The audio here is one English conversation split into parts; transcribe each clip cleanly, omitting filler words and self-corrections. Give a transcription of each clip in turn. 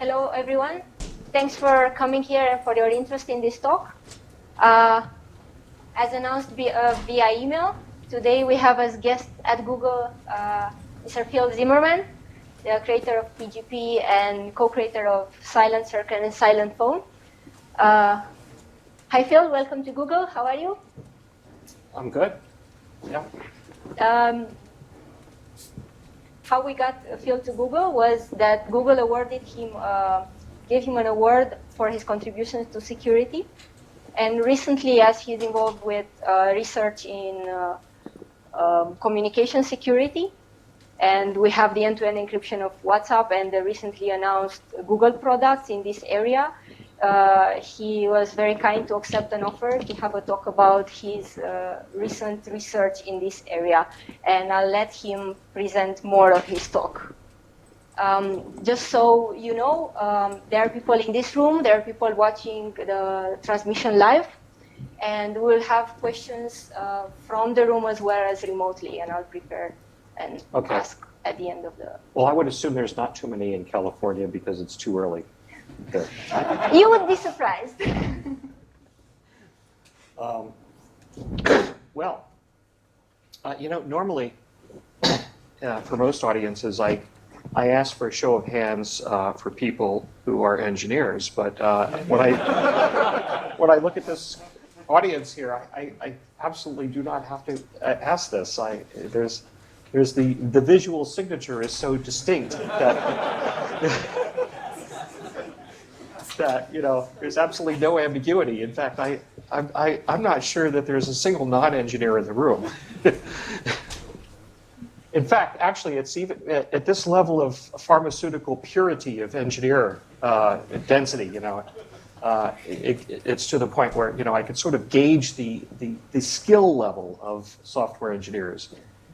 Hello, everyone. Thanks for coming here and for your interest in this talk. As announced via email, today we have as guest at Google Mr. Phil Zimmermann, the creator of PGP and co-creator of Silent Circle and Silent Phone. Hi, Phil. Welcome to Google. How are you? I'm good. Yeah. How we got Phil to Google was that Google awarded him, gave him an award for his contributions to security. And recently, as he's involved with research in communication security, and we have the end-to-end encryption of WhatsApp and the recently announced Google products in this area, he was very kind to accept an offer to have a talk about his recent research in this area. And I'll let him present more of his talk. Just so you know, there are people in this room, there are people watching the transmission live, and we'll have questions from the room as well as remotely, and I'll prepare and ask at the end of the... Well, I would assume there's not too many in California because it's too early. Okay. You would be surprised. Well, normally for most audiences, I ask for a show of hands for people who are engineers, but when I look at this audience here, I absolutely do not have to ask this. There's the visual signature is so distinct that there's absolutely no ambiguity. In fact, I'm not sure that there's a single non-engineer in the room. In fact, actually, it's even at this level of pharmaceutical purity of engineer density. It's to the point where I could sort of gauge the skill level of software engineers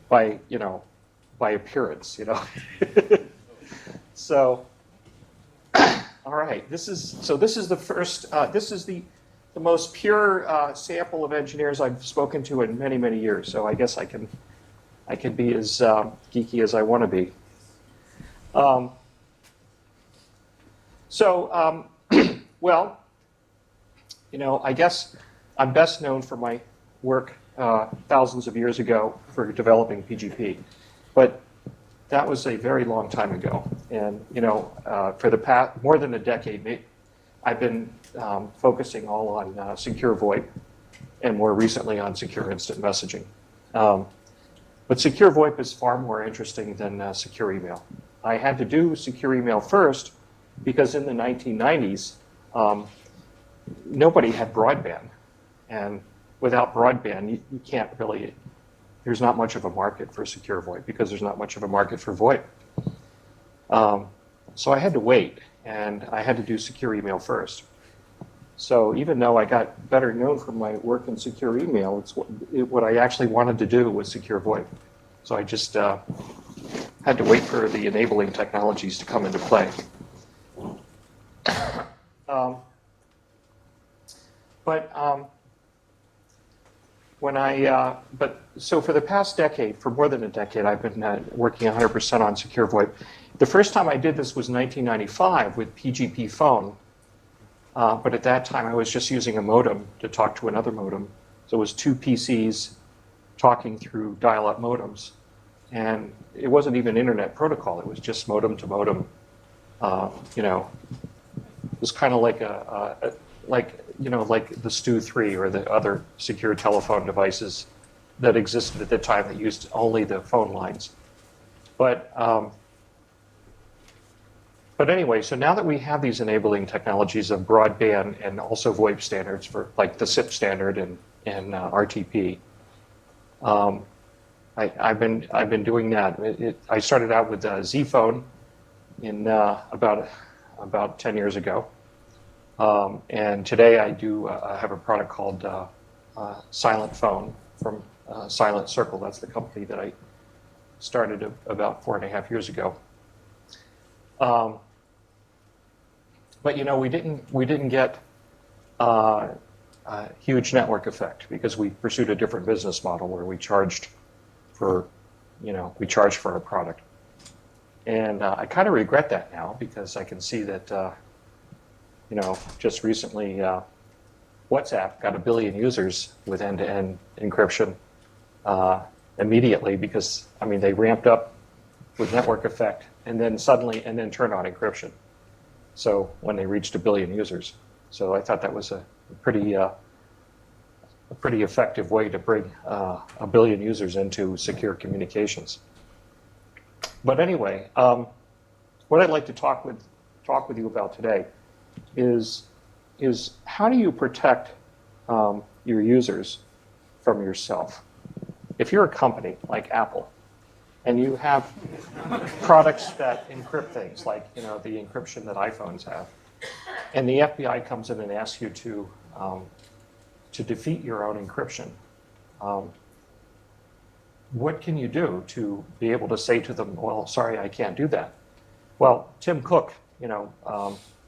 by appearance. So. All right. This is the first. This is the most pure sample of engineers I've spoken to in many, many years. So I guess I can be as geeky as I want to be. Well, I guess I'm best known for my work thousands of years ago for developing PGP, but that was a very long time ago, and for the past more than a decade, I've been focusing all on secure VoIP, and more recently on secure instant messaging. But secure VoIP is far more interesting than secure email. I had to do secure email first because in the 1990s, nobody had broadband, and without broadband, you can't really. There's not much of a market for secure VoIP because there's not much of a market for VoIP. So I had to wait, and I had to do secure email first. So even though I got better known for my work in secure email, what I actually wanted to do was secure VoIP. So I just had to wait for the enabling technologies to come into play. So for the past decade, for more than a decade, I've been working 100% on secure VoIP. The first time I did this was 1995 with PGP phone, but at that time I was just using a modem to talk to another modem. So it was two PCs talking through dial-up modems, and it wasn't even internet protocol. It was just modem to modem. It was kind of like like the Stu-3 or the other secure telephone devices that existed at the time that used only the phone lines. But anyway, so now that we have these enabling technologies of broadband and also VoIP standards for like the SIP standard and RTP, I've been doing that. I started out with Z phone in about 10 years ago. And today I have a product called Silent Phone from Silent Circle. That's the company that I started about 4.5 years ago. But we didn't get a huge network effect because we pursued a different business model where we charged for our product. And I kind of regret that now because I can see that, just recently WhatsApp got 1 billion users with end-to-end encryption immediately because, they ramped up with network effect and then turned on encryption. So when they reached 1 billion users. So I thought that was a pretty effective way to bring 1 billion users into secure communications. But anyway, what I'd like to talk with you about today is how do you protect your users from yourself? If you're a company like Apple and you have products that encrypt things like the encryption that iPhones have, and the FBI comes in and asks you to defeat your own encryption, what can you do to be able to say to them, well, sorry, I can't do that? Well, Tim Cook,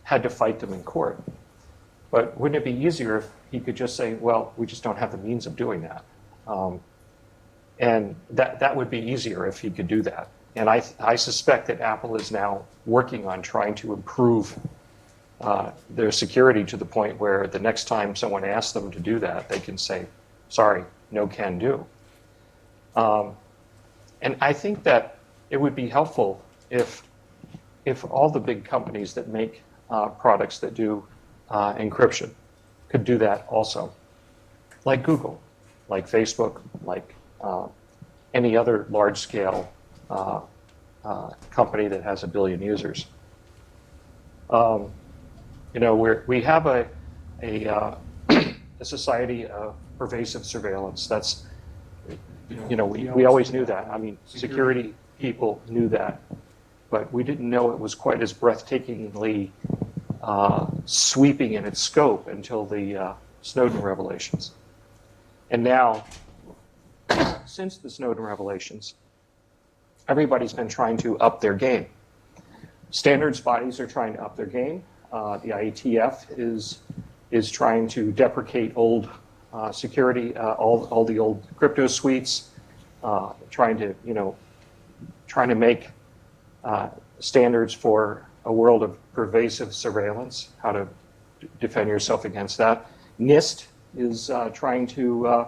had to fight them in court. But wouldn't it be easier if he could just say, well, we just don't have the means of doing that? And that would be easier if he could do that. And I suspect that Apple is now working on trying to improve their security to the point where the next time someone asks them to do that, they can say, sorry, no can do. And I think that it would be helpful if all the big companies that make products that do encryption could do that also, like Google, like Facebook, like any other large-scale company that has 1 billion users. We have a society of pervasive surveillance. That's we always knew that. Security people knew that, but we didn't know it was quite as breathtakingly sweeping in its scope until the Snowden revelations. And now, since the Snowden revelations, everybody's been trying to up their game. Standards bodies are trying to up their game. The IETF is trying to deprecate old security, all the old crypto suites, trying to make standards for a world of pervasive surveillance, how to defend yourself against that. NIST is trying to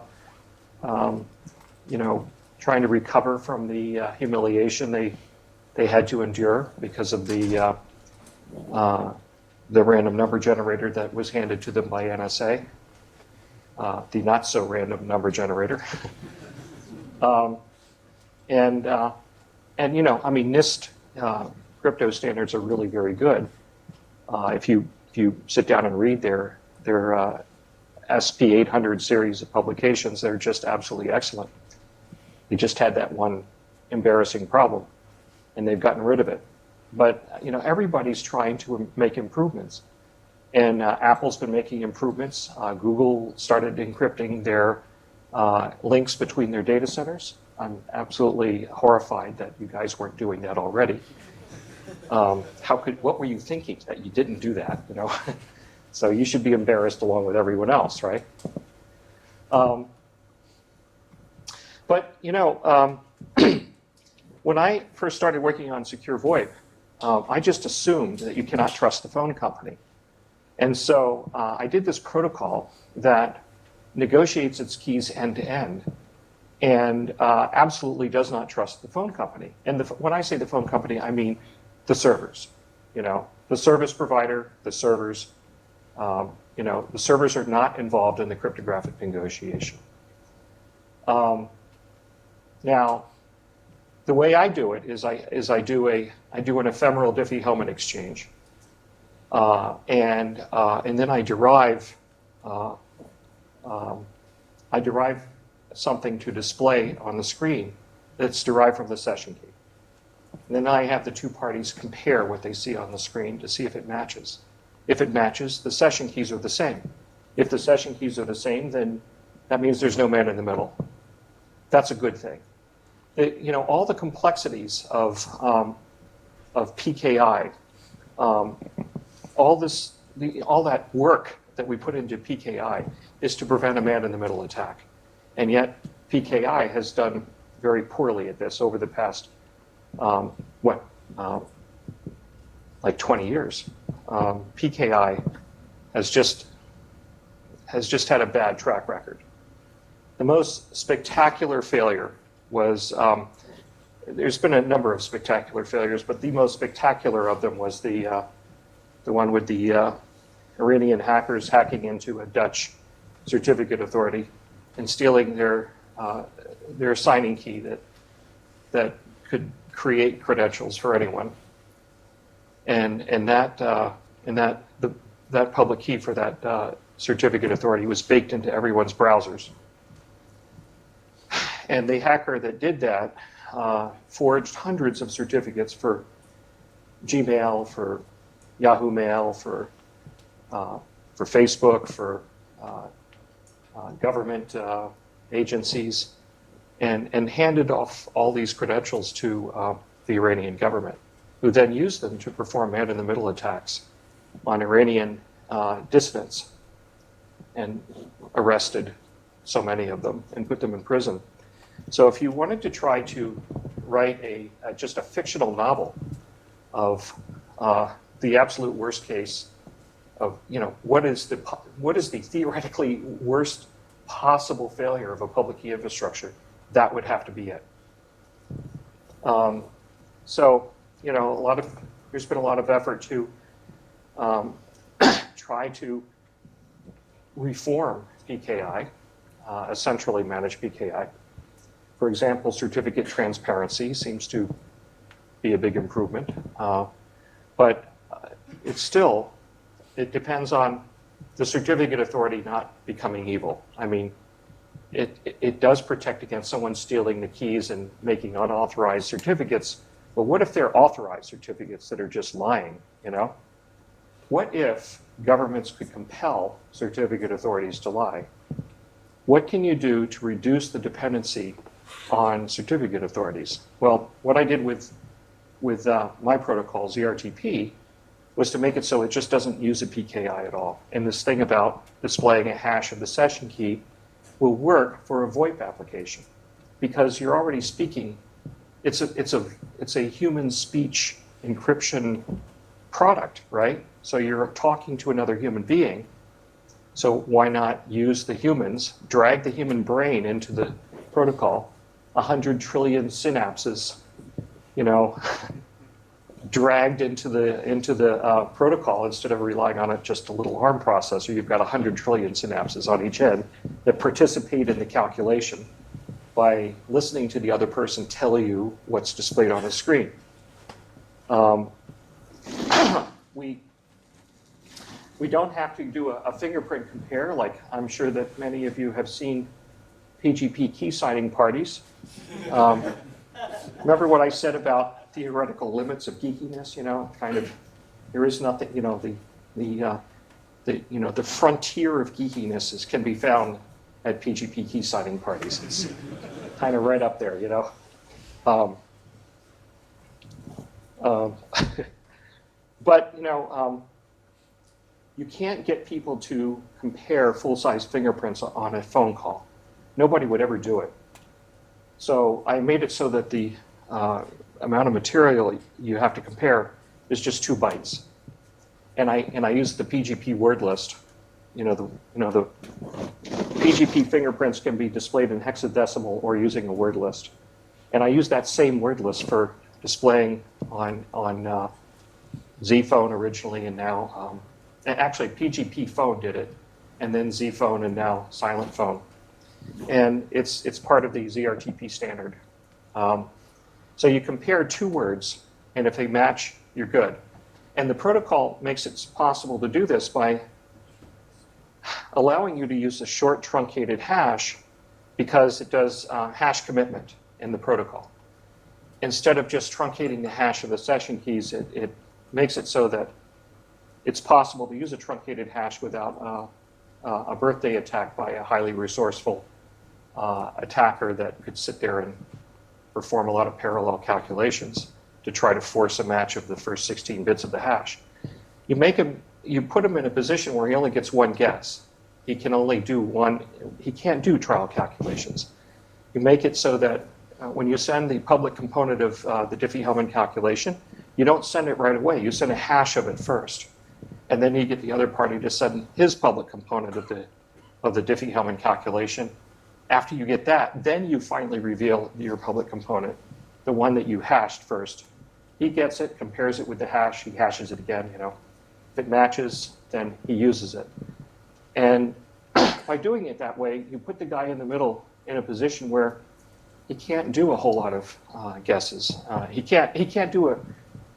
recover from the humiliation they had to endure because of the random number generator that was handed to them by NSA, the not so random number generator. NIST crypto standards are really very good. If you sit down and read their SP 800 series of publications, they're just absolutely excellent. They just had that one embarrassing problem, and they've gotten rid of it. But everybody's trying to make improvements, and Apple's been making improvements. Google started encrypting their links between their data centers. I'm absolutely horrified that you guys weren't doing that already. What were you thinking that you didn't do that? So you should be embarrassed along with everyone else, right? When I first started working on secure VoIP, I just assumed that you cannot trust the phone company. And so I did this protocol that negotiates its keys end-to-end and absolutely does not trust the phone company. And when I say the phone company, I mean the servers. The service provider, the servers. The servers are not involved in the cryptographic negotiation. Now, the way I do it is I do an ephemeral Diffie-Hellman exchange, and then I derive something to display on the screen that's derived from the session key. And then I have the two parties compare what they see on the screen to see if it matches. If it matches, the session keys are the same. If the session keys are the same, then that means there's no man in the middle. That's a good thing. All the complexities of PKI, all that work that we put into PKI is to prevent a man-in-the-middle attack. And yet, PKI has done very poorly at this over the past, like 20 years. PKI has just had a bad track record. The most spectacular failure was, there's been a number of spectacular failures, but the most spectacular of them was the one with the Iranian hackers hacking into a Dutch certificate authority and stealing their signing key that could create credentials for anyone. And that public key for that certificate authority was baked into everyone's browsers. And the hacker that did that forged hundreds of certificates for Gmail, for Yahoo Mail, for Facebook, for government agencies, and handed off all these credentials to the Iranian government, who then used them to perform man-in-the-middle attacks on Iranian dissidents and arrested so many of them and put them in prison. So if you wanted to try to write just a fictional novel of the absolute worst case of, what is the theoretically worst possible failure of a public key infrastructure, that would have to be it. So, there's been a lot of effort to try to reform PKI, a centrally managed PKI. For example, certificate transparency seems to be a big improvement, but it depends on the certificate authority not becoming evil. I mean, it does protect against someone stealing the keys and making unauthorized certificates, but what if they're authorized certificates that are just lying, What if governments could compel certificate authorities to lie? What can you do to reduce the dependency on certificate authorities? Well, what I did with my protocol, ZRTP, was to make it so it just doesn't use a PKI at all. And this thing about displaying a hash of the session key will work for a VoIP application because you're already speaking. It's a human speech encryption product, right? So you're talking to another human being. So why not use the humans, drag the human brain into the protocol, 100 trillion synapses, dragged into the protocol instead of relying on it just a little ARM processor. You've got 100 trillion synapses on each end that participate in the calculation by listening to the other person tell you what's displayed on the screen. We don't have to do a fingerprint compare, like I'm sure that many of you have seen PGP key signing parties. Remember what I said about theoretical limits of geekiness? There is nothing. The frontier of geekiness can be found at PGP key signing parties. It's kind of right up there, But you can't get people to compare full-size fingerprints on a phone call. Nobody would ever do it. So I made it so that the amount of material you have to compare is just 2 bytes. And I used the PGP word list. The PGP fingerprints can be displayed in hexadecimal or using a word list. And I used that same word list for displaying on Z phone originally, and now actually PGP phone did it, and then Z phone, and now Silent Phone. And it's part of the ZRTP standard. So you compare 2 words, and if they match, you're good. And the protocol makes it possible to do this by allowing you to use a short truncated hash because it does hash commitment in the protocol. Instead of just truncating the hash of the session keys, it makes it so that it's possible to use a truncated hash without a birthday attack by a highly resourceful attacker that could sit there and perform a lot of parallel calculations to try to force a match of the first 16 bits of the hash. You put him in a position where he only gets 1 guess. He can only do he can't do trial calculations. You make it so that when you send the public component of the Diffie-Hellman calculation, you don't send it right away. You send a hash of it first. And then you get the other party to send his public component of the Diffie-Hellman calculation. After you get that, then you finally reveal your public component, the one that you hashed first. He gets it, compares it with the hash, he hashes it again, you know. If it matches, then he uses it. And by doing it that way, you put the guy in the middle in a position where he can't do a whole lot of guesses. He can't do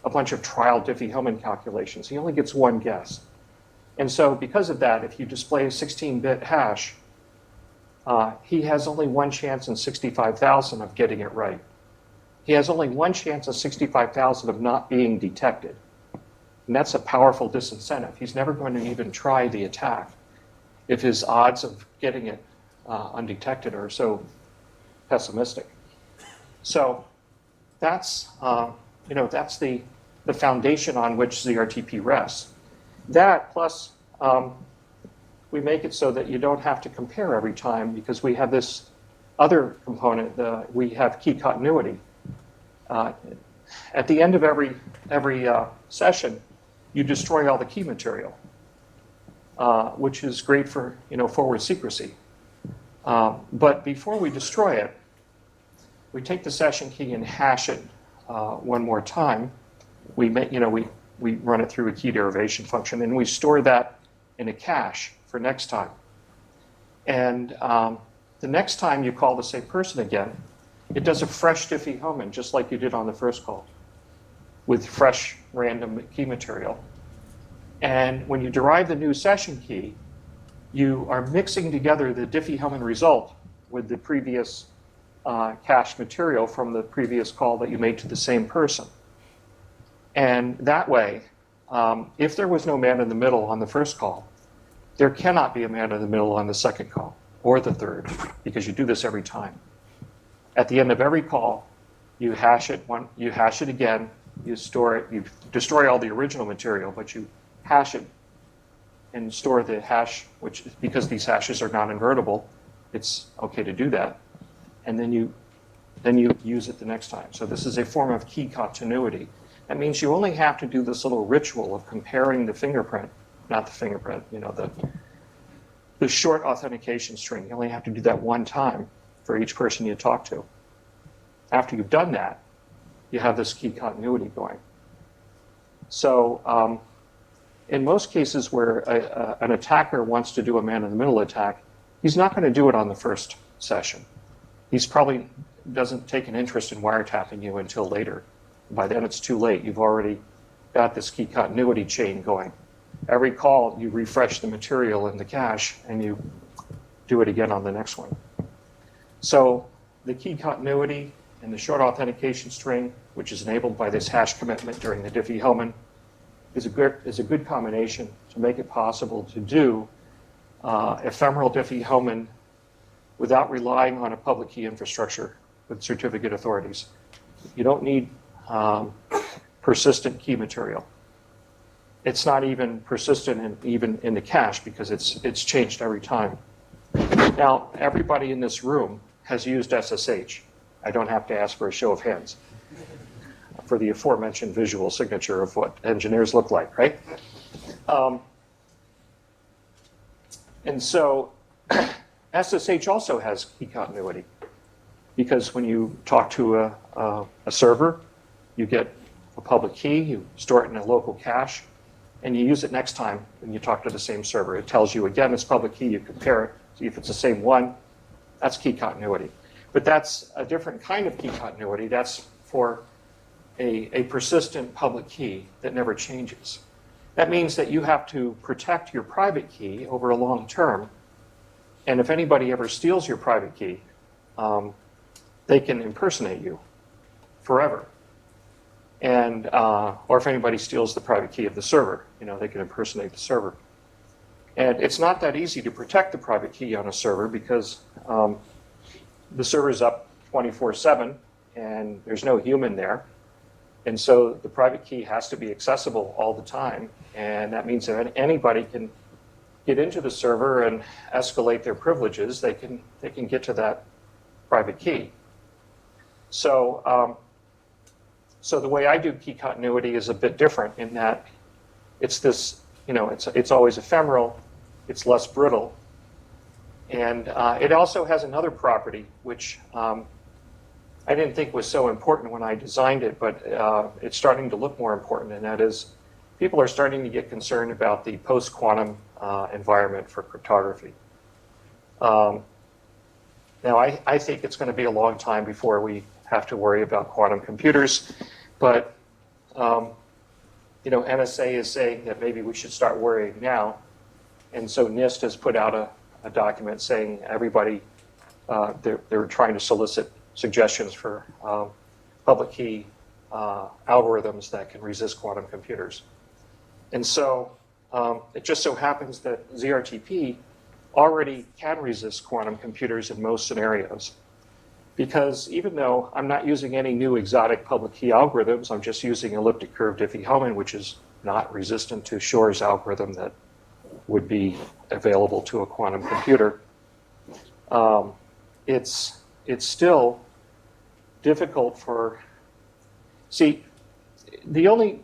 a bunch of trial Diffie-Hellman calculations. He only gets one guess. And so because of that, if you display a 16-bit hash, he has only one chance in 65,000 of getting it right. He has only one chance in 65,000 of not being detected. And that's a powerful disincentive. He's never going to even try the attack if his odds of getting it undetected are so pessimistic. So that's, that's the foundation on which ZRTP rests. That plus we make it so that you don't have to compare every time because we have this other component, we have key continuity. At the end of every session, you destroy all the key material, which is great for forward secrecy. But before we destroy it, we take the session key and hash it one more time. We run it through a key derivation function, and we store that in a cache for next time. And the next time you call the same person again, it does a fresh Diffie-Hellman, just like you did on the first call, with fresh random key material. And when you derive the new session key, you are mixing together the Diffie-Hellman result with the previous cache material from the previous call that you made to the same person. And that way, if there was no man in the middle on the first call, there cannot be a man in the middle on the second call or the third, because you do this every time. At the end of every call, you hash it again, you store it, you destroy all the original material, but you hash it and store the hash, which, because these hashes are non-invertible, it's okay to do that. And then you use it the next time. So this is a form of key continuity. That means you only have to do this little ritual of comparing the fingerprint, not the fingerprint, the short authentication string. You only have to do that one time for each person you talk to. After you've done that, you have this key continuity going. So in most cases where an attacker wants to do a man-in-the-middle attack, he's not going to do it on the first session. He's probably doesn't take an interest in wiretapping you until later. By then it's too late. You've already got this key continuity chain going. Every call, you refresh the material in the cache, and you do it again on the next one. So the key continuity and the short authentication string, which is enabled by this hash commitment during the Diffie-Hellman, is a good combination to make it possible to do ephemeral Diffie-Hellman without relying on a public key infrastructure with certificate authorities. You don't need persistent key material. It's not even persistent even in the cache because it's changed every time. Now, everybody in this room has used SSH. I don't have to ask for a show of hands for the aforementioned visual signature of what engineers look like, right? And so SSH also has key continuity because when you talk to a server, you get a public key, you store it in a local cache, and you use it next time when you talk to the same server. It tells you, again, it's public key, you compare it, see if it's the same one. That's key continuity. But that's a different kind of key continuity. That's for a persistent public key that never changes. That means that you have to protect your private key over a long term. And if anybody ever steals your private key, they can impersonate you forever. And or if anybody steals the private key of the server, they can impersonate the server. And it's not that easy to protect the private key on a server because the server's up 24/7 and there's no human there. And so the private key has to be accessible all the time. And that means that anybody can get into the server and escalate their privileges. They can get to that private key. So So the way I do key continuity is a bit different in that it's this, it's always ephemeral, it's less brittle, and it also has another property which I didn't think was so important when I designed it, but it's starting to look more important, and that is people are starting to get concerned about the post-quantum environment for cryptography. Now, I think it's going to be a long time before we have to worry about quantum computers, but NSA is saying that maybe we should start worrying now, and so NIST has put out a document saying everybody, they're trying to solicit suggestions for public key algorithms that can resist quantum computers. And so it just so happens that ZRTP already can resist quantum computers in most scenarios. Because even though I'm not using any new exotic public key algorithms, I'm just using elliptic curve Diffie-Hellman, which is not resistant to Shor's algorithm that would be available to a quantum computer. It's still difficult for, see, the only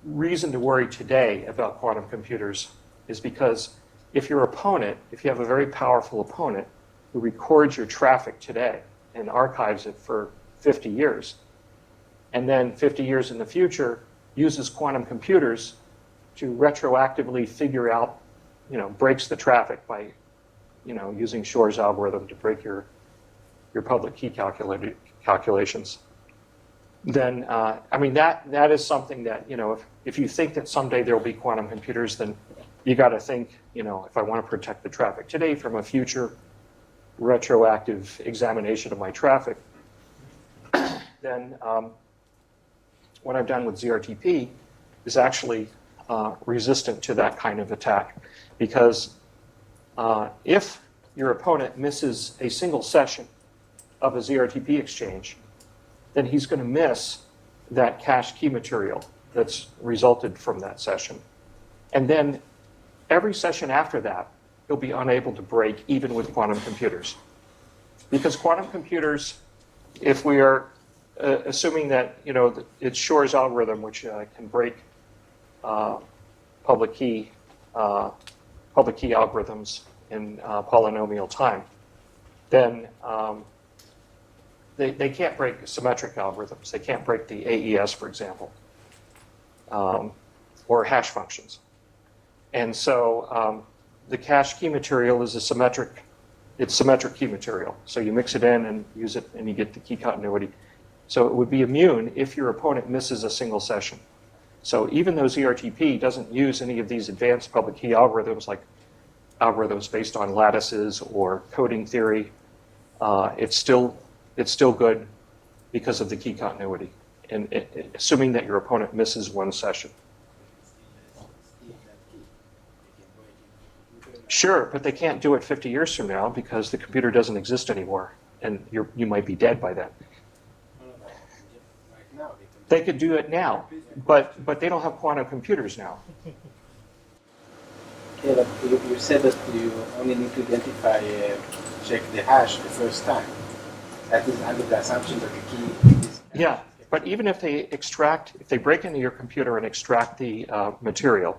reason to worry today about quantum computers is because if your opponent, if you have a very powerful opponent who records your traffic today and archives it for 50 years, and then 50 years in the future uses quantum computers to retroactively figure out, breaks the traffic by, using Shor's algorithm to break your public key calculations, then, that is something that, if you think that someday there will be quantum computers, then you got to think, if I want to protect the traffic today from a future retroactive examination of my traffic, then what I've done with ZRTP is actually resistant to that kind of attack. Because if your opponent misses a single session of a ZRTP exchange, then he's going to miss that cached key material that's resulted from that session. And then every session after that, he'll be unable to break even with quantum computers. Because quantum computers, if we are assuming that, it's Shor's algorithm, which can break public key algorithms in polynomial time, then they can't break symmetric algorithms. They can't break the AES, for example, or hash functions. And so the cached key material is symmetric key material. So you mix it in and use it, and you get the key continuity. So it would be immune if your opponent misses a single session. So even though ZRTP doesn't use any of these advanced public key algorithms, like algorithms based on lattices or coding theory, it's still good because of the key continuity, and assuming that your opponent misses one session. Sure, but they can't do it 50 years from now because the computer doesn't exist anymore, and you might be dead by then. They could do it now, but they don't have quantum computers now. Yeah, but you said that you only need to identify, check the hash the first time. That is under the assumption that the key is... Yeah, but even if they break into your computer and extract the material,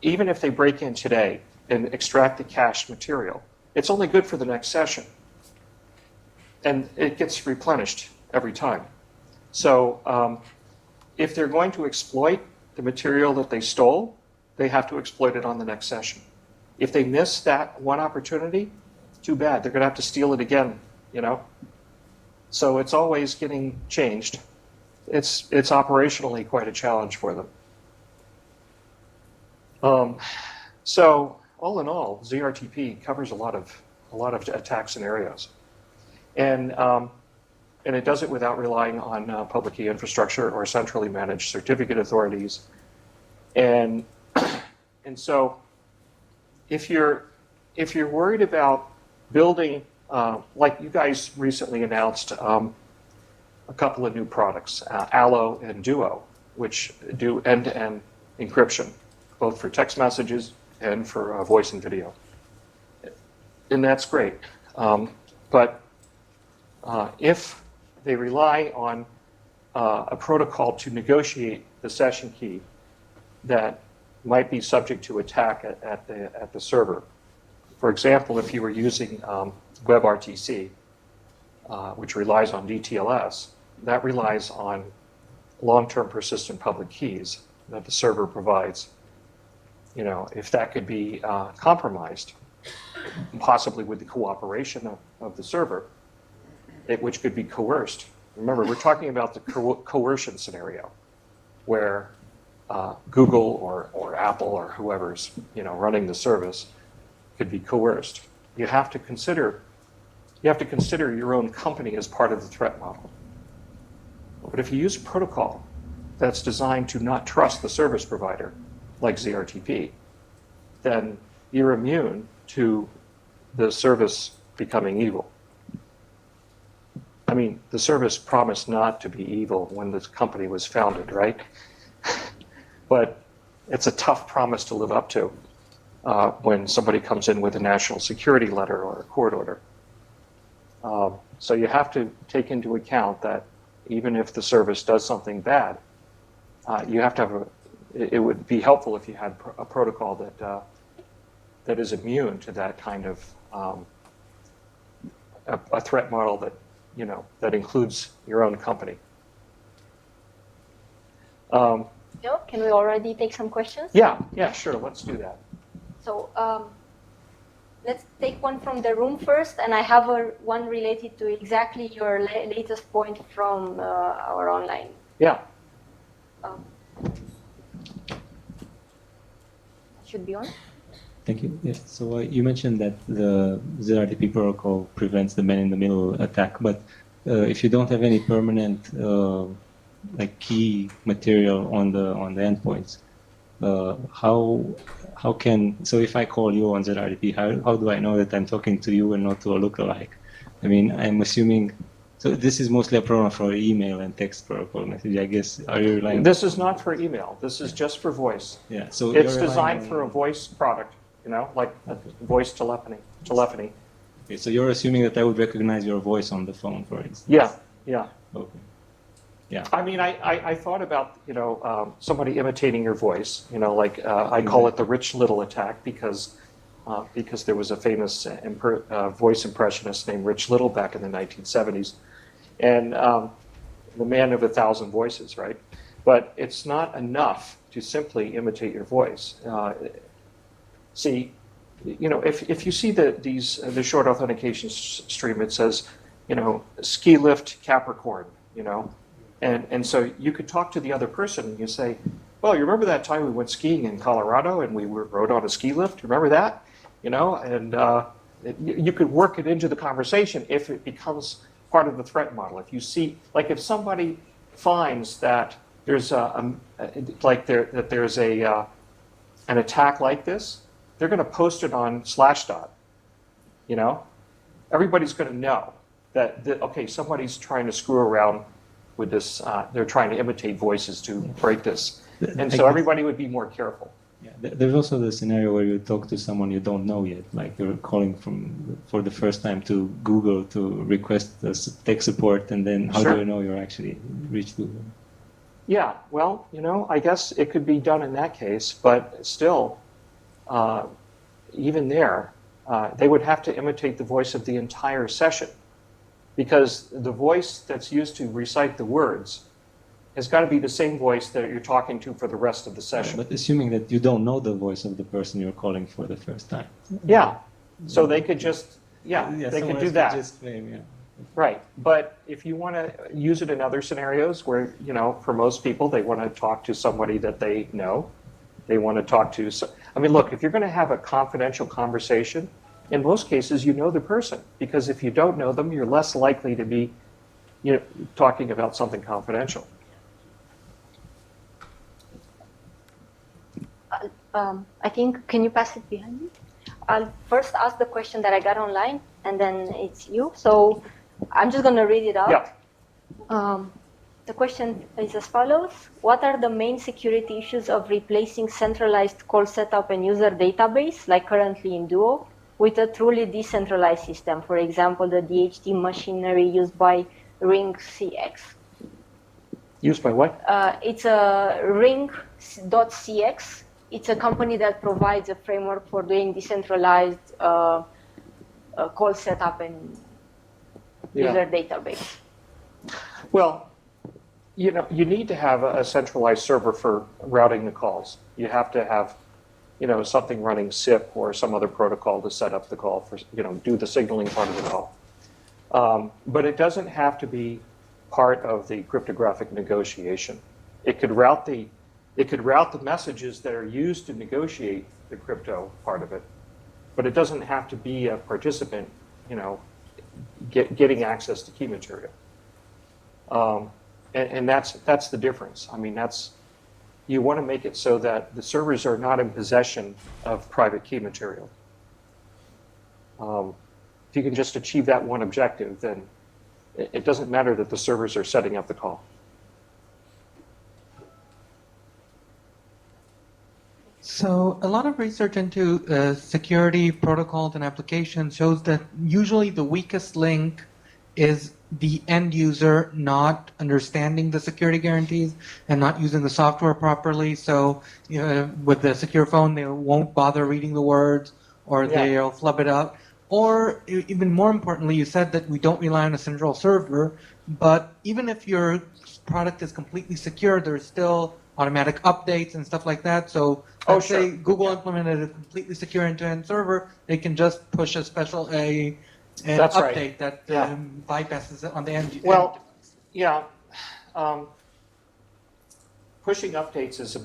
even if they break in today and extract the cached material, it's only good for the next session. And it gets replenished every time. So if they're going to exploit the material that they stole, they have to exploit it on the next session. If they miss that one opportunity, too bad. They're going to have to steal it again, So it's always getting changed. It's operationally quite a challenge for them. So all in all, ZRTP covers a lot of attack scenarios, and it does it without relying on public key infrastructure or centrally managed certificate authorities, and so if you're worried about building, like you guys recently announced a couple of new products, Allo and Duo, which do end-to-end encryption, both for text messages and for voice and video. And that's great. But if they rely on a protocol to negotiate the session key that might be subject to attack at the server. For example, if you were using WebRTC, which relies on DTLS, that relies on long-term persistent public keys that the server provides. You know, if that could be compromised, possibly with the cooperation of the server, which could be coerced. Remember, we're talking about the coercion scenario, where Google or Apple or whoever's running the service could be coerced. You have to consider your own company as part of the threat model. But if you use a protocol that's designed to not trust the service provider, like ZRTP, then you're immune to the service becoming evil. I mean, the service promised not to be evil when this company was founded, right? But it's a tough promise to live up to when somebody comes in with a national security letter or a court order. So you have to take into account that even if the service does something bad, you have to have it would be helpful if you had a protocol that is immune to that kind of a threat model that includes your own company. Can we already take some questions? Yeah, sure. Let's do that. So let's take one from the room first, and I have one related to exactly your latest point from our online. Yeah. Should be on. Thank you. Yes. So you mentioned that the ZRTP protocol prevents the man-in-the-middle attack, but if you don't have any permanent like key material on the endpoints, how can, so if I call you on ZRTP, how do I know that I'm talking to you and not to a lookalike? I mean, I'm assuming, so this is mostly a problem for email and text protocol message, I guess. Are you relying? This is not for email. This is just for voice. Yeah. So it's designed for a voice product, like a voice telephony. Okay, so you're assuming that I would recognize your voice on the phone, for instance? Yeah. Okay. Yeah. I mean, I thought about, somebody imitating your voice, like I call it the Rich Little attack because there was a famous voice impressionist named Rich Little back in the 1970s. And the man of 1,000 voices, right? But it's not enough to simply imitate your voice. See, if you see the short authentication stream, it says, ski lift Capricorn, and so you could talk to the other person and you say, well, you remember that time we went skiing in Colorado and we rode on a ski lift? Remember that? And you could work it into the conversation if it becomes part of the threat model. If you see, like if somebody finds that there's an attack like this, they're going to post it on Slashdot. Everybody's going to know that okay, somebody's trying to screw around with this. They're trying to imitate voices to break this, and so everybody would be more careful. Yeah, there's also the scenario where you talk to someone you don't know yet, like you're calling for the first time to Google to request tech support, and then how do you know you're actually reached Google? Yeah, well, I guess it could be done in that case, but still, even there, they would have to imitate the voice of the entire session, because the voice that's used to recite the words has got to be the same voice that you're talking to for the rest of the session. But assuming that you don't know the voice of the person you're calling for the first time. Yeah, so they could just, they could do that. Just claim, yeah. Right, but if you want to use it in other scenarios where, for most people, they want to talk to somebody that they know, they want to talk to, I mean, look, if you're going to have a confidential conversation, in most cases, you know the person, because if you don't know them, you're less likely to be, talking about something confidential. I think, can you pass it behind me? I'll first ask the question that I got online, and then it's you. So I'm just going to read it out. Yeah. The question is as follows. What are the main security issues of replacing centralized call setup and user database, like currently in Duo, with a truly decentralized system? For example, the DHT machinery used by Ring CX. Used by what? It's a Ring.cx. It's a company that provides a framework for doing decentralized call setup and user database. Well, you need to have a centralized server for routing the calls. You have to have, something running SIP or some other protocol to set up the call for, do the signaling part of the call. But it doesn't have to be part of the cryptographic negotiation. It could route the messages that are used to negotiate the crypto part of it, but it doesn't have to be a participant, getting access to key material. And that's the difference. I mean, you want to make it so that the servers are not in possession of private key material. If you can just achieve that one objective, then it doesn't matter that the servers are setting up the call. So a lot of research into security protocols and applications shows that usually the weakest link is the end user not understanding the security guarantees and not using the software properly. So with the secure phone, they won't bother reading the words, or they'll flub it out. Or even more importantly, you said that we don't rely on a central server, but even if your product is completely secure, there's still automatic updates and stuff like that. So let's say Google implemented a completely secure end-to-end server, they can just push a special update that bypasses it on the end. Well, pushing updates is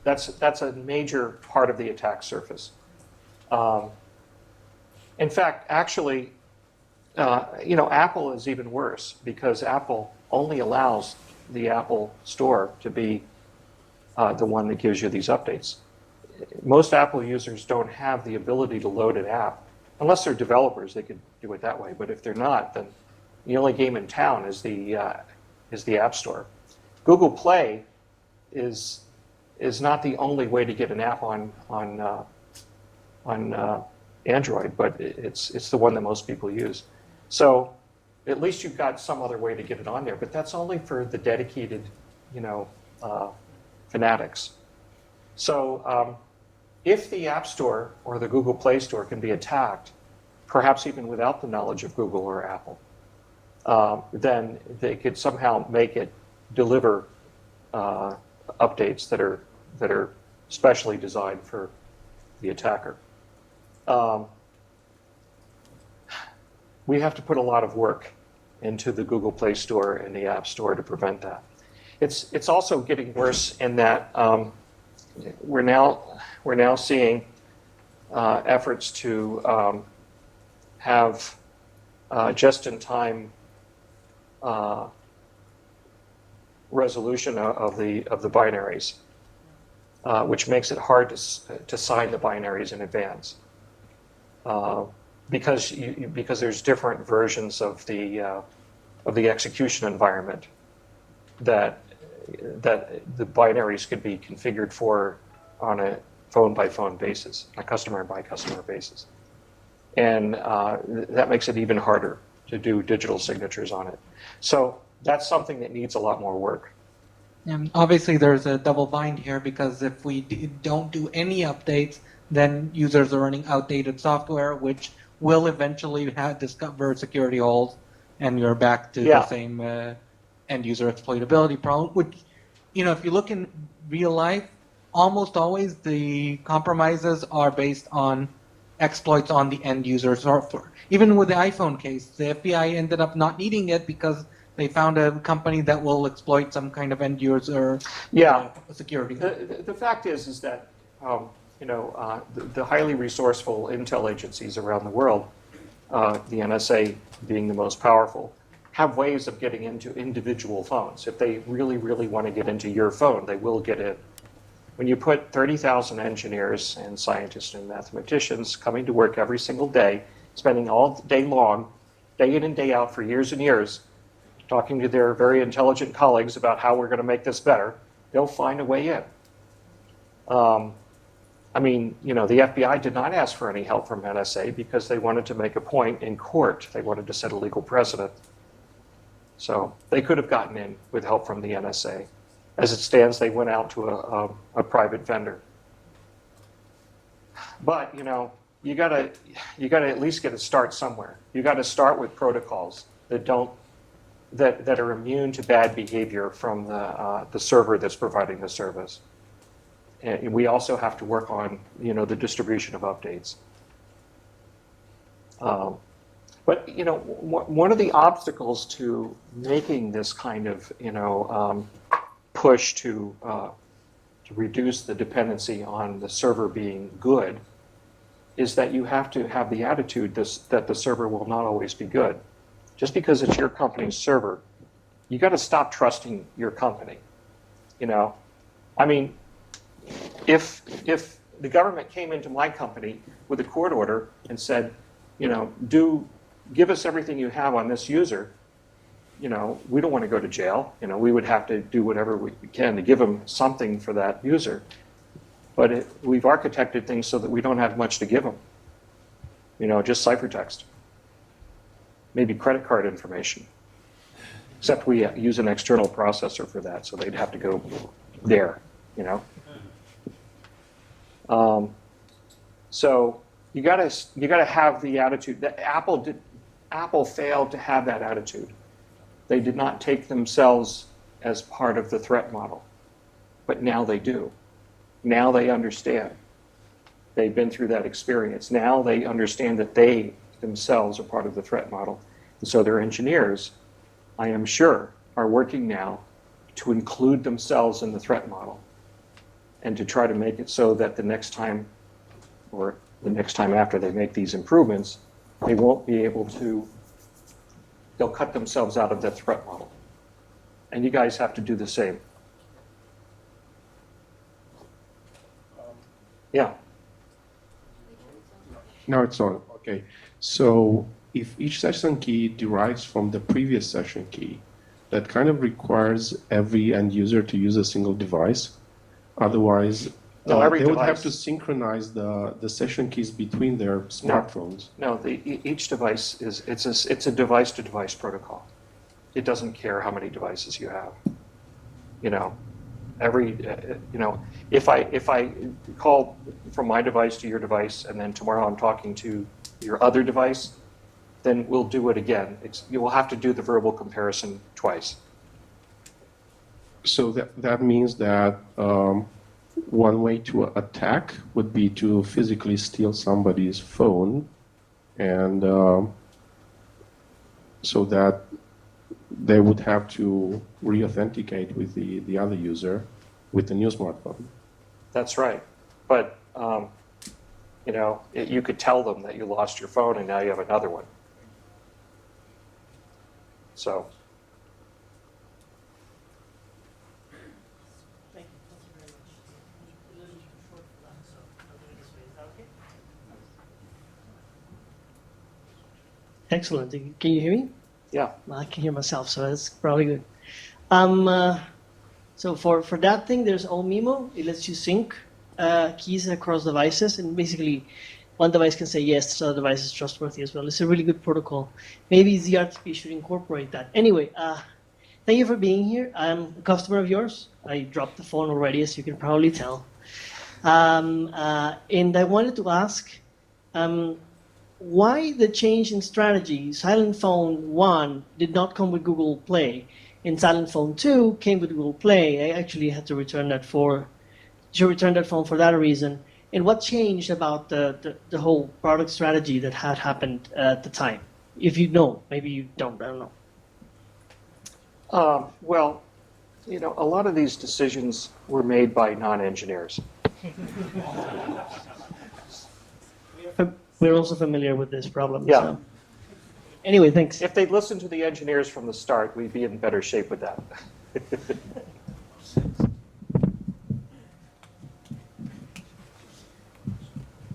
that's a major part of the attack surface. In fact, actually, Apple is even worse, because Apple only allows the Apple Store to be the one that gives you these updates. Most Apple users don't have the ability to load an app. Unless they're developers, they could do it that way. But if they're not, then the only game in town is the App Store. Google Play is not the only way to get an app on Android, but it's the one that most people use. So at least you've got some other way to get it on there. But that's only for the dedicated, fanatics. So if the App Store or the Google Play Store can be attacked, perhaps even without the knowledge of Google or Apple, then they could somehow make it deliver updates that are specially designed for the attacker. We have to put a lot of work into the Google Play Store and the App Store to prevent that. It's also getting worse in that we're now seeing efforts to have just-in-time resolution of the binaries, which makes it hard to sign the binaries in advance, because there's different versions of the execution environment that the binaries could be configured for on a phone-by-phone basis, a customer-by-customer basis. And that makes it even harder to do digital signatures on it. So that's something that needs a lot more work. And obviously, there's a double bind here, because if we don't do any updates, then users are running outdated software, which will eventually discover security holes, and you're back to the same end user exploitability problem. Which, if you look in real life, almost always the compromises are based on exploits on the end user software. Even with the iPhone case, the FBI ended up not needing it because they found a company that will exploit some kind of end user security. The fact is that the highly resourceful intel agencies around the world, the NSA being the most powerful, have ways of getting into individual phones. If they really, really want to get into your phone, they will get in. When you put 30,000 engineers and scientists and mathematicians coming to work every single day, spending all day long, day in and day out for years and years, talking to their very intelligent colleagues about how we're going to make this better, they'll find a way in. The FBI did not ask for any help from NSA because they wanted to make a point in court. They wanted to set a legal precedent. So they could have gotten in with help from the NSA. As it stands, they went out to a private vendor. But you gotta at least get a start somewhere. You got to start with protocols that are immune to bad behavior from the server that's providing the service. And we also have to work on the distribution of updates. But one of the obstacles to making this kind of push to reduce the dependency on the server being good is that you have to have the attitude that the server will not always be good. Just because it's your company's server, you got to stop trusting your company. I mean, if the government came into my company with a court order and said, give us everything you have on this user, we don't want to go to jail. We would have to do whatever we can to give them something for that user. But we've architected things so that we don't have much to give them. Just ciphertext. Maybe credit card information. Except we use an external processor for that, so they'd have to go there, So you gotta have the attitude that Apple failed to have that attitude. They did not take themselves as part of the threat model, but now they do. Now they understand. They've been through that experience. Now they understand that they themselves are part of the threat model. And so their engineers, I am sure, are working now to include themselves in the threat model and to try to make it so that the next time or the next time after they make these improvements, they won't be able to, they'll cut themselves out of the threat model. And you guys have to do the same. Yeah. Now it's on. Okay. So if each session key derives from the previous session key, that kind of requires every end user to use a single device. Otherwise, No, every they would device. have to synchronize the session keys between their smartphones. No, each device it's a device-to-device protocol. It doesn't care how many devices you have. If I call from my device to your device, and then tomorrow I'm talking to your other device, then we'll do it again. You will have to do the verbal comparison twice. So that means that one way to attack would be to physically steal somebody's phone, and so that they would have to re-authenticate with the other user with the new smartphone. That's right. But you could tell them that you lost your phone and now you have another one. So. Thank you very much. A little too short for that, so I'll do it this way. Is that okay? Excellent. Can you hear me? Yeah. Well, I can hear myself, so that's probably good. So for that thing, there's OMIMO. It lets you sync keys across devices, and basically one device can say yes, so the other device is trustworthy as well. It's a really good protocol. Maybe ZRTP should incorporate that. Anyway, thank you for being here. I'm a customer of yours. I dropped the phone already, as you can probably tell. And I wanted to ask, why the change in strategy? Silent Phone 1 did not come with Google Play, and Silent Phone 2 came with Google Play. I actually had to return that phone for that reason. And what changed about the whole product strategy that had happened at the time? If you know, maybe you don't, I don't know. Well, a lot of these decisions were made by non-engineers. We're also familiar with this problem. Yeah. So. Anyway, thanks. If they'd listened to the engineers from the start, we'd be in better shape with that.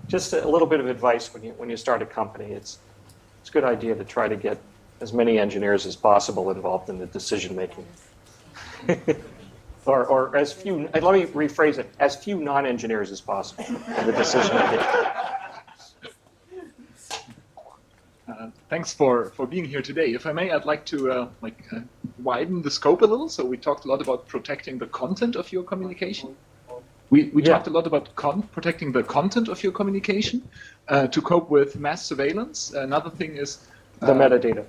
Just a little bit of advice when you start a company. It's a good idea to try to get as many engineers as possible involved in the decision making. or as few, let me rephrase it, as few non-engineers as possible in the decision making. Thanks for being here today. If I may, I'd like to widen the scope a little. So we talked a lot about protecting the content of your communication. We talked a lot about protecting the content of your communication to cope with mass surveillance. Another thing is The metadata.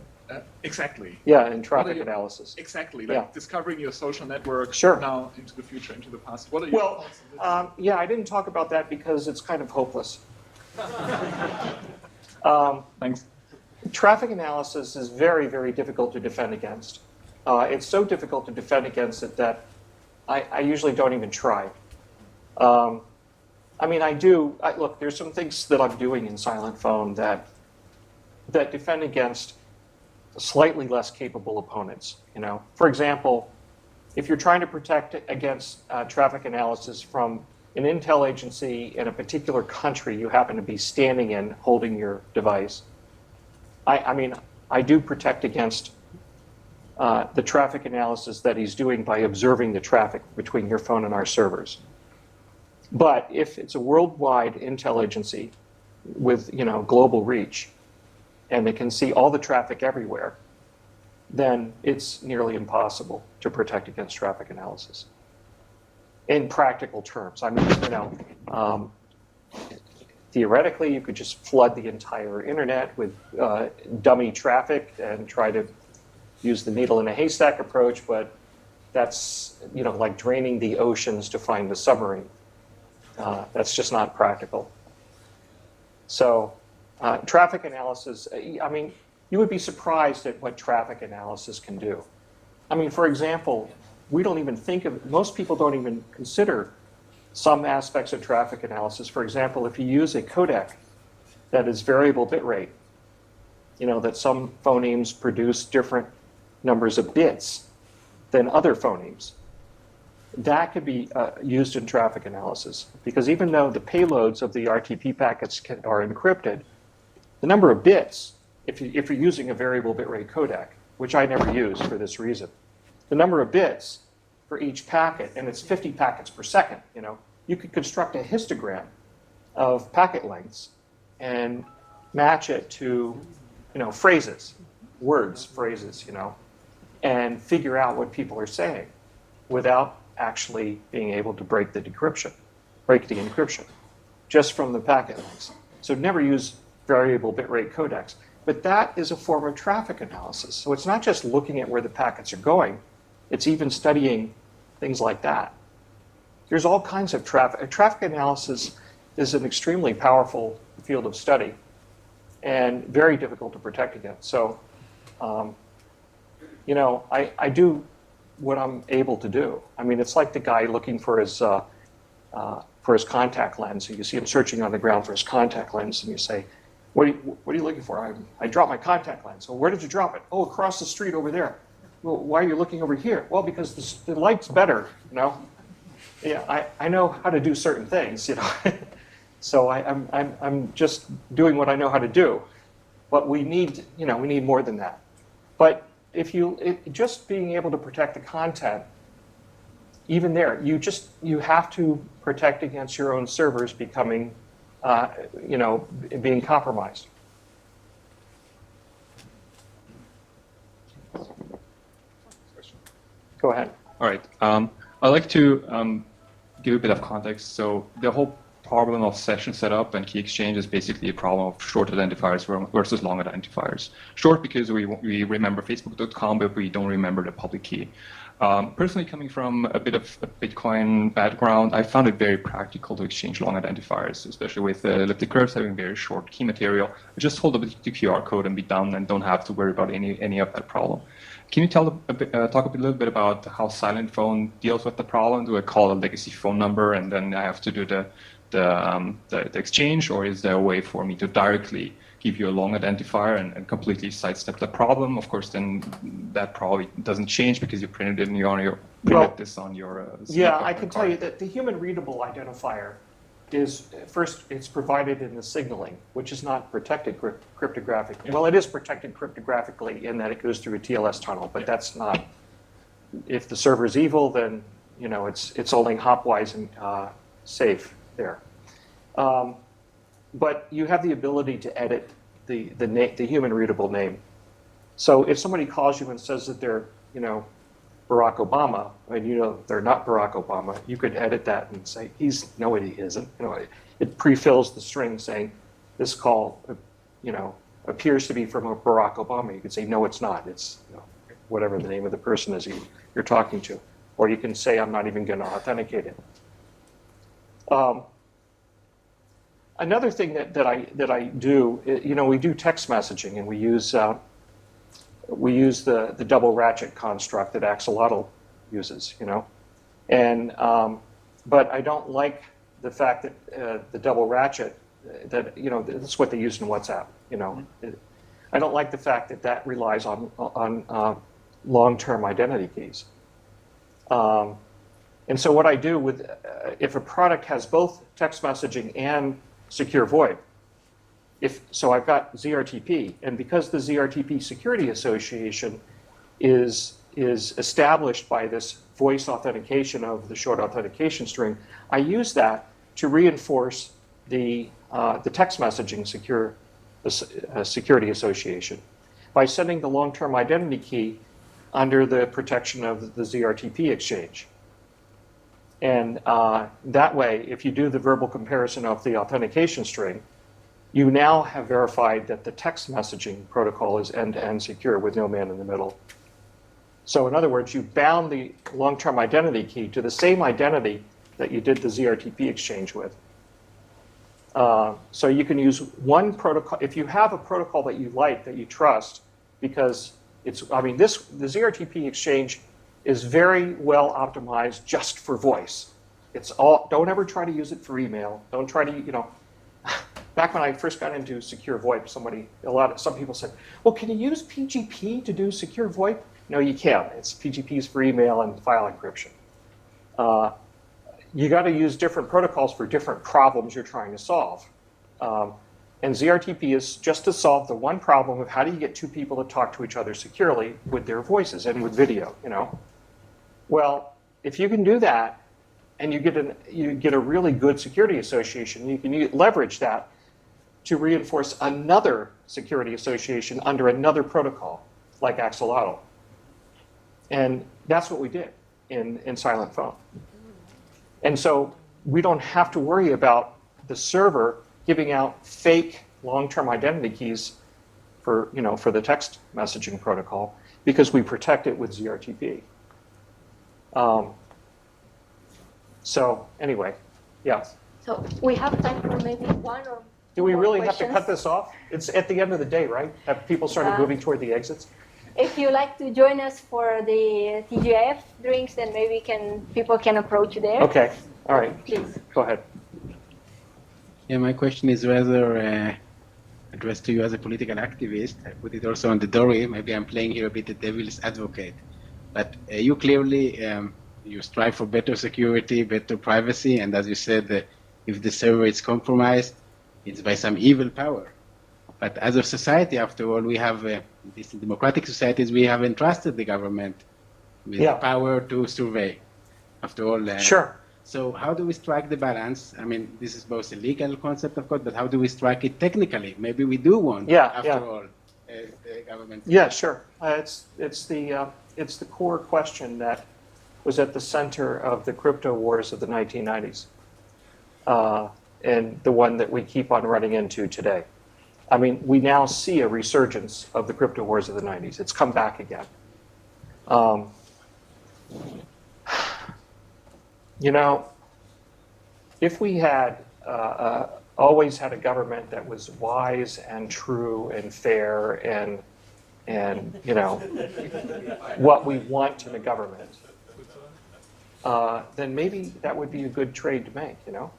Exactly. Yeah, and traffic analysis. Exactly, Yeah. discovering your social network Sure. now into the future, into the past. What are your thoughts on this? Yeah, I didn't talk about that because it's kind of hopeless. Thanks. Traffic analysis is very, very difficult to defend against. It's so difficult to defend against it that I usually don't even try. I mean, look, there's some things that I'm doing in Silent Phone that defend against slightly less capable opponents. For example, if you're trying to protect against traffic analysis from an intel agency in a particular country you happen to be standing in holding your device, I do protect against the traffic analysis that he's doing by observing the traffic between your phone and our servers. But if it's a worldwide intel agency with global reach, and they can see all the traffic everywhere, then it's nearly impossible to protect against traffic analysis. In practical terms, theoretically, you could just flood the entire internet with dummy traffic and try to use the needle in a haystack approach, but that's like draining the oceans to find the submarine. That's just not practical. So traffic analysis, you would be surprised at what traffic analysis can do. For example, most people don't even consider some aspects of traffic analysis. For example, if you use a codec that is variable bitrate, that some phonemes produce different numbers of bits than other phonemes, that could be used in traffic analysis. Because even though the payloads of the RTP packets are encrypted, the number of bits, if you're using a variable bitrate codec, which I never use for this reason, the number of bits for each packet, and it's 50 packets per second, you could construct a histogram of packet lengths and match it to, phrases, words, phrases, and figure out what people are saying without actually being able to break the encryption, just from the packet lengths. So never use variable bitrate codecs. But that is a form of traffic analysis. So it's not just looking at where the packets are going, it's even studying things like that. There's all kinds of traffic. Traffic analysis is an extremely powerful field of study and very difficult to protect against. So, I do what I'm able to do. It's like the guy looking for his contact lens. So you see him searching on the ground for his contact lens, and you say, what are you looking for? I dropped my contact lens. Well, where did you drop it? Oh, across the street over there. Well, why are you looking over here? Well, because the light's better, Yeah, I know how to do certain things, So I'm just doing what I know how to do. But we need more than that. But just being able to protect the content, even there, you have to protect against your own servers becoming, being compromised. Go ahead. All right. I'd like to give a bit of context. So the whole problem of session setup and key exchange is basically a problem of short identifiers versus long identifiers. Short because we remember Facebook.com, but we don't remember the public key. Personally, coming from a bit of a Bitcoin background, I found it very practical to exchange long identifiers, especially with elliptic curves having very short key material. I just hold up the QR code and be done and don't have to worry about any of that problem. Can you talk a little bit about how Silent Phone deals with the problem? Do I call a legacy phone number and then I have to do the exchange, or is there a way for me to directly give you a long identifier and completely sidestep the problem? Of course, then that probably doesn't change because you printed it this on your. Yeah, I can tell you that the human readable identifier is first. It's provided in the signaling, which is not protected cryptographically. Well, it is protected cryptographically in that it goes through a TLS tunnel, but that's not. If the server is evil, then it's only hopwise and safe there. But you have the ability to edit the human readable name. So if somebody calls you and says that they're, you know, Barack Obama, and you know they're not Barack Obama, you could edit that and say, no, he isn't. You know, it pre-fills the string saying, this call, you know, appears to be from a Barack Obama. You could say, no, it's not. It's, you know, whatever the name of the person is you're talking to. Or you can say, I'm not even going to authenticate it. Another thing that I do, you know, we do text messaging, and we use the double ratchet construct that Axolotl uses, you know, and but I don't like the fact that the double ratchet, that, you know, that's what they use in WhatsApp, you know. I don't like the fact that that relies on long-term identity keys. And so what I do with, if a product has both text messaging and secure VoIP, so I've got ZRTP, and because the ZRTP Security Association is established by this voice authentication of the short authentication string, I use that to reinforce the text messaging Security Association by sending the long-term identity key under the protection of the ZRTP exchange. And that way, if you do the verbal comparison of the authentication string, you now have verified that the text messaging protocol is end-to-end secure with no man in the middle. So in other words, you bound the long-term identity key to the same identity that you did the ZRTP exchange with. So you can use one protocol. If you have a protocol that you like, that you trust, because it's, I mean, the ZRTP exchange is very well optimized just for voice. It's all, don't ever try to use it for email. Don't try to, you know, back when I first got into secure VoIP, some people said, well, can you use PGP to do secure VoIP? No, you can't. PGP's for email and file encryption. You got to use different protocols for different problems you're trying to solve. And ZRTP is just to solve the one problem of how do you get two people to talk to each other securely with their voices and with video, you know? Well, if you can do that, and you get a really good security association, you can leverage that to reinforce another security association under another protocol, like Axolotl. And that's what we did in Silent Phone. And so we don't have to worry about the server giving out fake long-term identity keys for the text messaging protocol, because we protect it with ZRTP. So anyway, yeah. So we have time for maybe one or do we more really questions. have to cut this off? It's at the end of the day, right? Have people started moving toward the exits? If you like to join us for the TGIF drinks, then maybe people can approach you there. Okay, all right. Please. Go ahead. Yeah, my question is rather addressed to you as a political activist. I put it also on the dory. Maybe I'm playing here a bit the devil's advocate. But you clearly, you strive for better security, better privacy, and as you said, if the server is compromised, it's by some evil power. But as a society, after all, we have, these democratic societies, we have entrusted the government with the power to survey. After all, sure. So how do we strike the balance? I mean, this is both a legal concept, of course, but how do we strike it technically? Maybe we do want, after all, the government. Yeah, sure. It's the core question that was at the center of the crypto wars of the 1990s, and the one that we keep on running into today. I mean, we now see a resurgence of the crypto wars of the 90s. It's come back again. You know, if we had always had a government that was wise and true and fair and you know, what we want in a government, then maybe that would be a good trade to make, you know.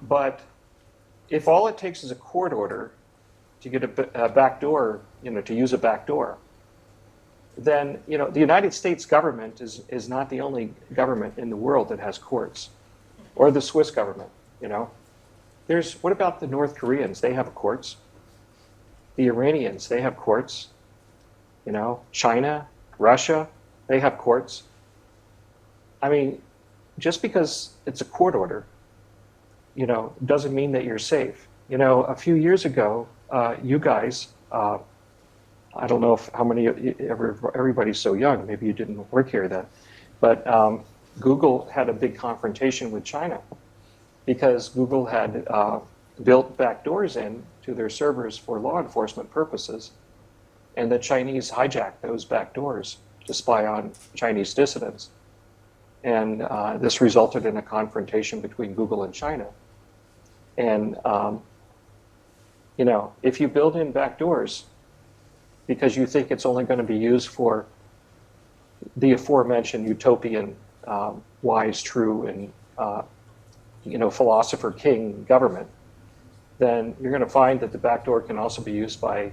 But if all it takes is a court order to get a backdoor, you know, to use a backdoor, then, you know, the United States government is not the only government in the world that has courts, or the Swiss government, you know. What about the North Koreans? They have courts. The Iranians, they have courts. You know, China, Russia, they have courts. I mean, just because it's a court order, you know, doesn't mean that you're safe. You know, a few years ago, you guys, I don't know if how many everybody's so young. Maybe you didn't work here then, but Google had a big confrontation with China because Google had built backdoors in to their servers for law enforcement purposes, and the Chinese hijacked those backdoors to spy on Chinese dissidents, and this resulted in a confrontation between Google and China. And you know, if you build in backdoors because you think it's only going to be used for the aforementioned utopian, wise, true, and you know, philosopher king government, then you're going to find that the backdoor can also be used by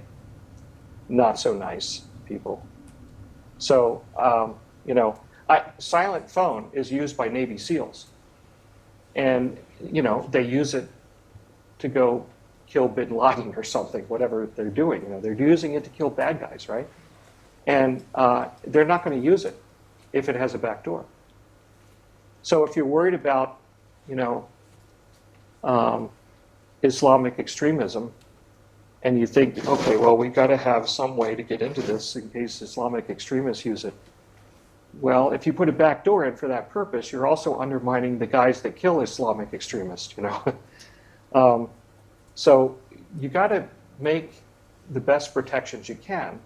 not so nice people. So, you know, Silent Phone is used by Navy SEALs, and you know, they use it to go kill Bin Laden or something, whatever they're doing. You know, they're using it to kill bad guys, right? And they're not going to use it if it has a backdoor. So if you're worried about, you know, Islamic extremism, and you think, okay, well, we've got to have some way to get into this in case Islamic extremists use it. Well, if you put a backdoor in for that purpose, you're also undermining the guys that kill Islamic extremists, you know. So you got to make the best protections you can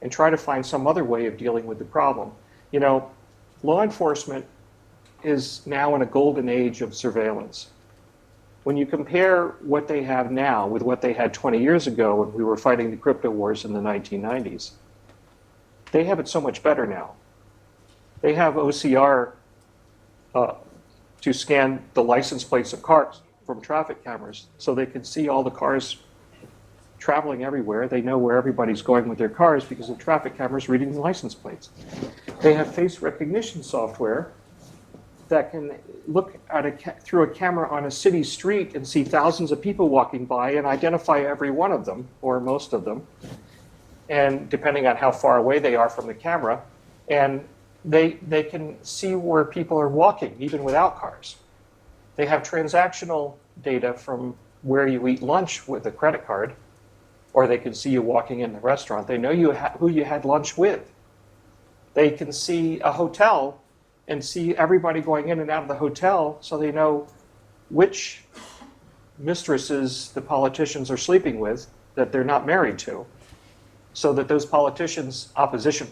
and try to find some other way of dealing with the problem. You know, law enforcement is now in a golden age of surveillance. When you compare what they have now with what they had 20 years ago when we were fighting the crypto wars in the 1990s, they have it so much better now. They have OCR to scan the license plates of cars from traffic cameras, so they can see all the cars traveling everywhere. They know where everybody's going with their cars because of traffic cameras reading the license plates. They have face recognition software that can look at through a camera on a city street and see thousands of people walking by and identify every one of them, or most of them, and depending on how far away they are from the camera, and they can see where people are walking, even without cars. They have transactional data from where you eat lunch with a credit card, or they can see you walking in the restaurant. They know who you had lunch with. They can see a hotel and see everybody going in and out of the hotel, so they know which mistresses the politicians are sleeping with that they're not married to, so that those politicians, opposition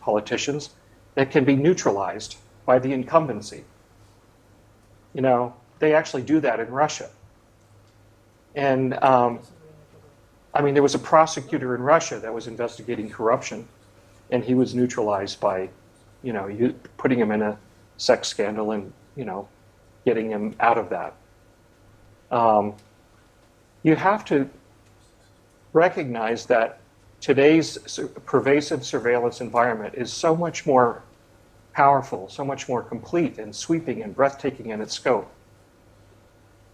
politicians, that can be neutralized by the incumbency. You know, they actually do that in Russia. And I mean, there was a prosecutor in Russia that was investigating corruption, and he was neutralized by, you know, putting him in a sex scandal and, you know, getting him out of that. You have to recognize that today's pervasive surveillance environment is so much more powerful, so much more complete and sweeping and breathtaking in its scope,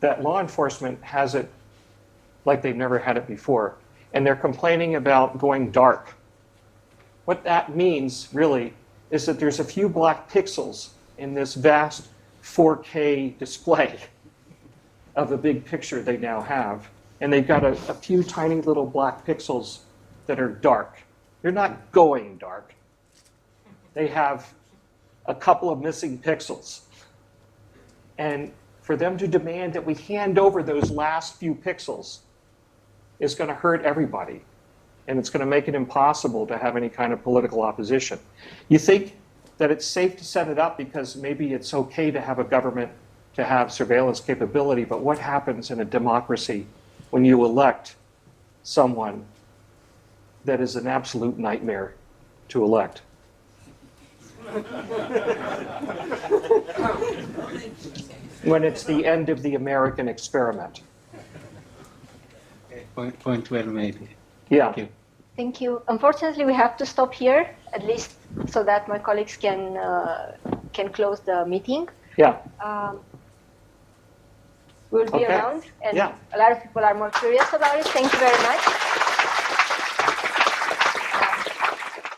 that law enforcement has it like they've never had it before. And they're complaining about going dark. What that means, really, is that there's a few black pixels in this vast 4K display of a big picture they now have. And they've got a few tiny little black pixels that are dark. They're not going dark. They have a couple of missing pixels. And for them to demand that we hand over those last few pixels is going to hurt everybody. And it's going to make it impossible to have any kind of political opposition. You think that it's safe to set it up because maybe it's okay to have a government to have surveillance capability, but what happens in a democracy when you elect someone that is an absolute nightmare to elect? When it's the end of the American experiment. Point well made. Yeah. Thank you. Thank you. Unfortunately, we have to stop here, at least so that my colleagues can close the meeting. Yeah. We'll be Okay. around, and Yeah. a lot of people are more curious about it. Thank you very much.